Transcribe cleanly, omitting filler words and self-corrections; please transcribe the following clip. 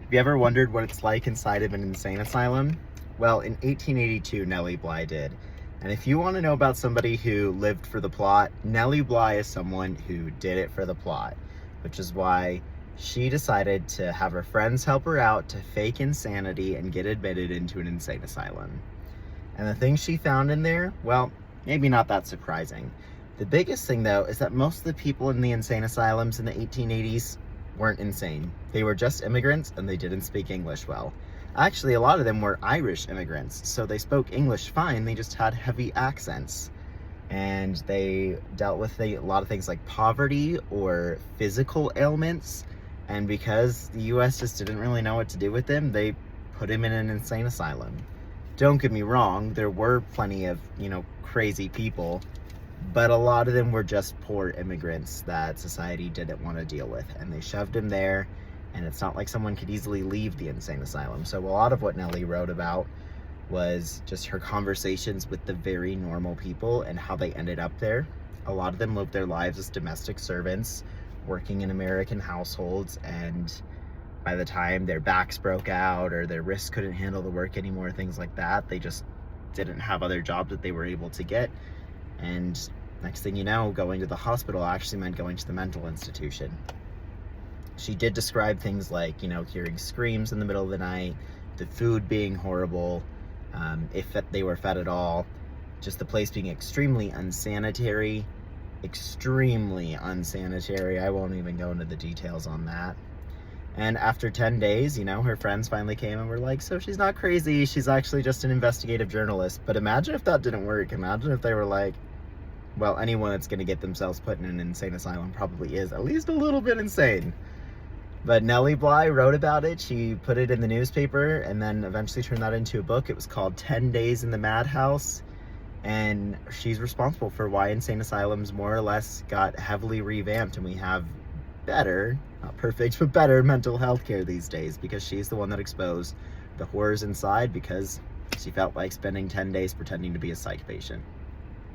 Have you ever wondered what it's like inside of an insane asylum? Well, in 1882, Nellie Bly did. And if you want to know about somebody who lived for the plot, Nellie Bly is someone who did it for the plot, which is why she decided to have her friends help her out to fake insanity and get admitted into an insane asylum. And the things she found in there, well, maybe not that surprising. The biggest thing, though, is that most of the people in the insane asylums in the 1880s weren't insane. They were just immigrants and they didn't speak English well. Actually, a lot of them were Irish immigrants, so they spoke English fine, they just had heavy accents. And they dealt with a lot of things like poverty or physical ailments, and because the US just didn't really know what to do with them, they put him in an insane asylum. Don't get me wrong, there were plenty of, crazy people, but a lot of them were just poor immigrants that society didn't want to deal with, and they shoved him there, and it's not like someone could easily leave the insane asylum. So a lot of what Nellie wrote about was just her conversations with the very normal people and how they ended up there. A lot of them lived their lives as domestic servants, working in American households, and by the time their backs broke out or their wrists couldn't handle the work anymore, things like that, they just didn't have other jobs that they were able to get. And next thing you know, going to the hospital actually meant going to the mental institution. She did describe things like, hearing screams in the middle of the night, the food being horrible, if they were fed at all, just the place being extremely unsanitary. I won't even go into the details on that. And after 10 days, her friends finally came and were like, so she's not crazy, she's actually just an investigative journalist. But imagine if that didn't work. Imagine if they were like, well, anyone that's going to get themselves put in an insane asylum probably is at least a little bit insane. But Nellie Bly wrote about it. She put it in the newspaper and then eventually turned that into a book. It was called 10 Days in the Madhouse. And she's responsible for why insane asylums more or less got heavily revamped, and we have better, not perfect, but better mental health care these days, because she's the one that exposed the horrors inside because she felt like spending 10 days pretending to be a psych patient.